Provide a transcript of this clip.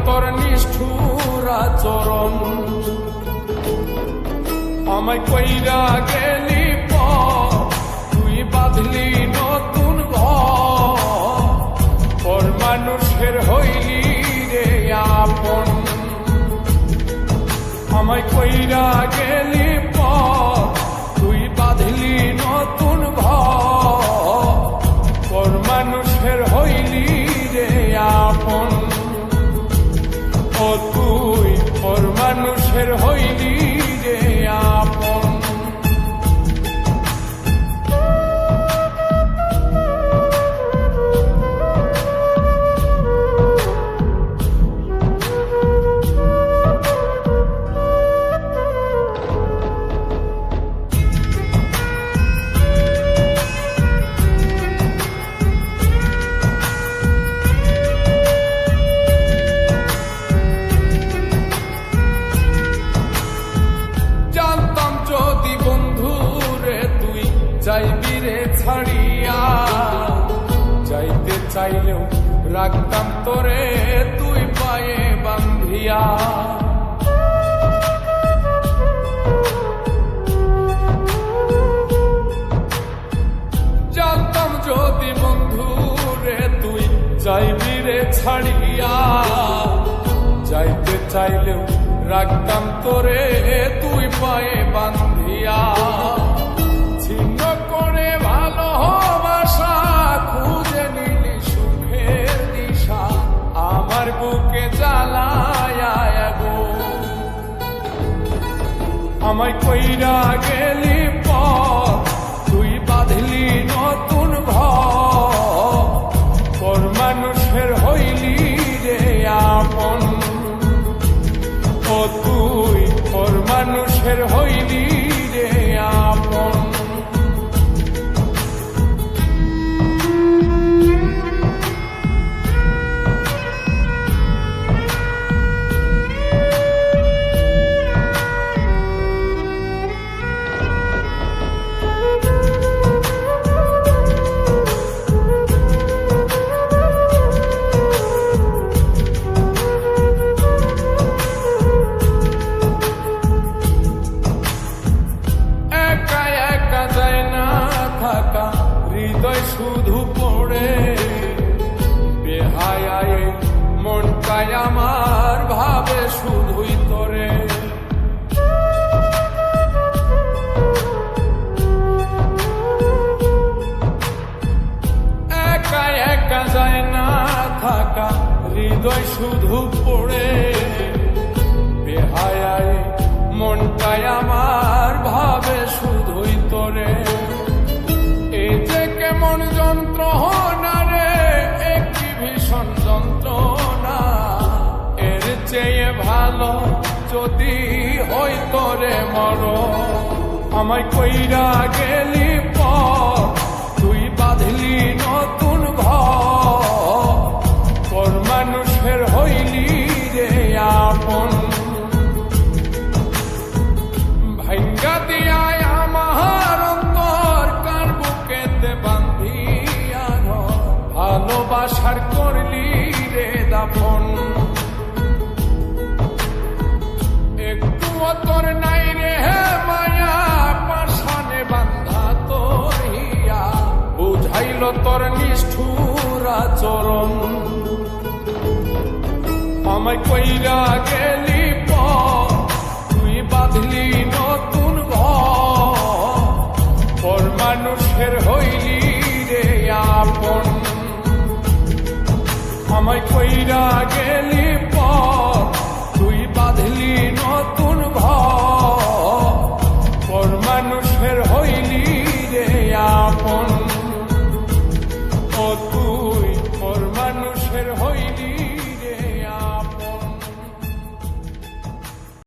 তোর নিষ্ঠুর আচরণ। আমায় কইরা গেলি পর তুই বাঁধলি নতুন ঘর, পর মানুষের হইলি রে আপন। আমায় কইরা গেলি পর তুই বাঁধলি নতুন ঘর, পর মানুষের হইলি রে আপন। ও তুই পর মানুষের হইলি রে আপন। যাইবি রে ছাড়িয়া, যাইতে চাইলেও রাখতাম তোরে তুই পায়ে বান্ধিয়া। জানতাম যদি বন্ধু রে তুই যাইবি রে ছাড়িয়া, যাইতে চাইলেও রাখতাম তোরে তুই পায়ে বান্ধিয়া। ছিন্ন করে ভালোবাসা খুঁজে নিলি সুখের দিশা, আমার বুকে জ্বালায় গো। আমায় কইরা গেলি পর তুই বাঁধলি নতুন ঘর, পর মানুষের হইলি রে আপন। ও তুই পর মানুষের হইলি রে আপন। হৃদয় শুধু পড়ে বেহায়ায়, মনটাই আমার ভাবে শুধুই তোরে। একা একা যায় না থাকা, হৃদয় শুধু পড়ে বেহায়ায়, মনটাই আমার ভাবে শুধুই তোরে। এই যে কেমন যন্ত্রণা রে, একটি ভীষণ যন্ত্রণা, এর চেয়ে ভালো যদি হইতো রে মরণ। আমায় কইরা গেলি পর তুই বাঁধলি নতুন ঘর, পর মানুষের হইলি রে আপন। ভাঙ্গা দিয়ায় আমার অন্তর কার বুকেতে বান্ধিয়া ঘর, ভালোবাসার করলি রে দাফন। একটুও তোর নাই রে মায়া, পাশানে বান্ধা তোর হিয়া, বুঝাইল তোর নিষ্ঠুর আচরণ। আমায় কইরা গেলি পর তুই বাঁধলি নতুন ঘর, পর মানুষের হইলি রে আপন। আমায় কইরা গেলি পর তুই বাঁধলি নতুন ঘর, পর মানুষের হইলি রে আপন। ও তুই পর মানুষের হইলি